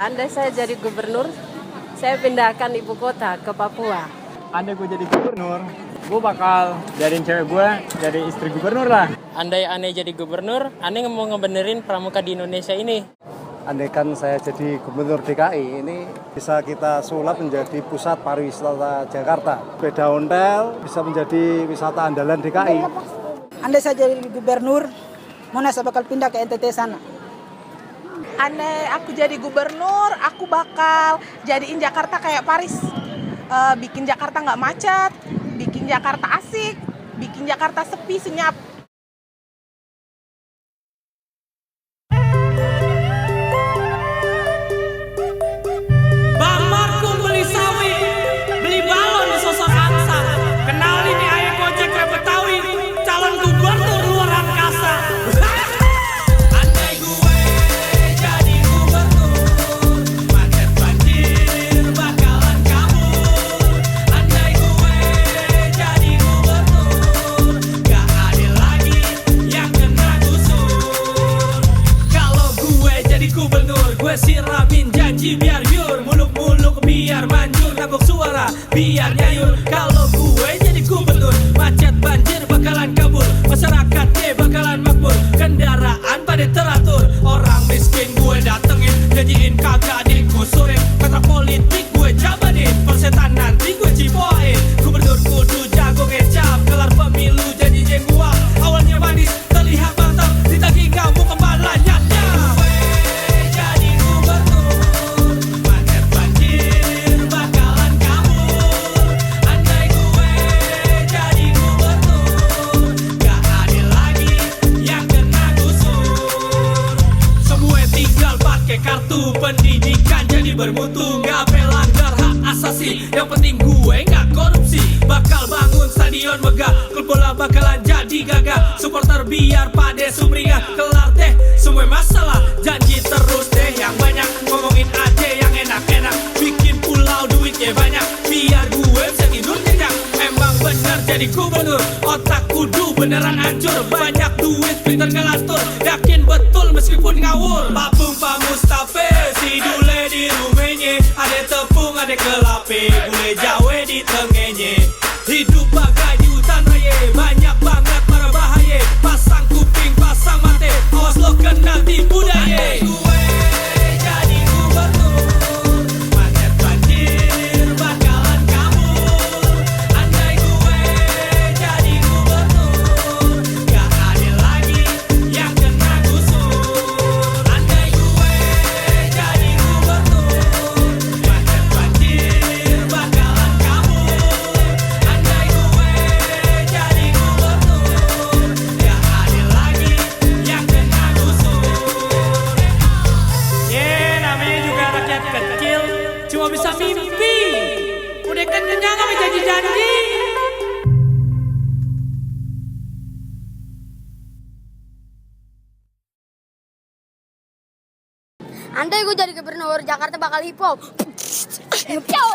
Andai saya jadi gubernur, saya pindahkan ibu kota ke Papua. Andai gue jadi gubernur, gue bakal jadiin cewek gue jadi istri gubernur lah. Andai aneh jadi gubernur, aneh mau ngebenerin pramuka di Indonesia ini. Andaikan saya jadi gubernur DKI, ini bisa kita sulap menjadi pusat pariwisata Jakarta. Sepeda ontel bisa menjadi wisata andalan DKI. Andai saya jadi gubernur, Monas bakal pindah ke NTT sana. Andai aku jadi gubernur, aku bakal jadiin Jakarta kayak Paris. Bikin Jakarta nggak macet, bikin Jakarta asik, bikin Jakarta sepi, senyap. Bang Markum beli sawi, beli balon di sosok angsa. Kenalin nih ayah Gojek rap Betawi, calon gubernur luar angkasa. Andai gue jadi gubernur, macet banjir bakalan kabur. Andai gue jadi gubernur, gak adil lagi yang kena gusur. Kalau gue jadi gubernur, gue siramin janji biar yur, muluk-muluk biar manjur, nabok suara biar nyayur. Kalau gue jadi gubernur, macet banjir bakalan kabur, masyarakatnya bakalan makmur, kendaraan pada teratur, orang miskin gue datengin, janjiin kagak dikusurin, kontrak politik gue jabanin, persetan nanti gue cipoin. Gubernur kudu jago ngecap, kelar pemilu janji gua awalnya manis terlihat mantap, ditagih kamu kembalanya. Kartu pendidikan jadi bermutu, gak pelanggar hak asasi, yang penting gue gak korupsi. Bakal bangun stadion megah, klub bola bakalan jadi gagah, supporter biar pada sumringah. Kelar deh semua masalah, janji terus deh yang banyak, ngomongin aja yang enak-enak, bikin pulau duitnya banyak, biar gue bisa tidur nyenyak. Emang bener jadi gubernur, otak kudu beneran hancur, banyak duit pinter ngelatur, yakin betul meskipun ngawur. Papung Pak Mustafa, si dule di rumahnya, ada tepung ada kelape, bule jawe di tengahnya. Hidup bagai di hutan raya, banyak banget para bahaya, pasang kuping pasang mata, awas lo kena tipu daya. Gue jadi gubernur, macet banjir bakalan kabur. Andai gue jadi gubernur, gak adil lagi yang kena gusur. Andai gue jadi gubernur, macet banjir bakalan kabur. Andai gue jadi gubernur, gak adil lagi yang kena gusur. Namanya juga rakyat kecil, cuma bisa mimpi. Udah kan kenyang sama janji-janji. Andai gue jadi gubernur, Jakarta bakal hip hop. Yo,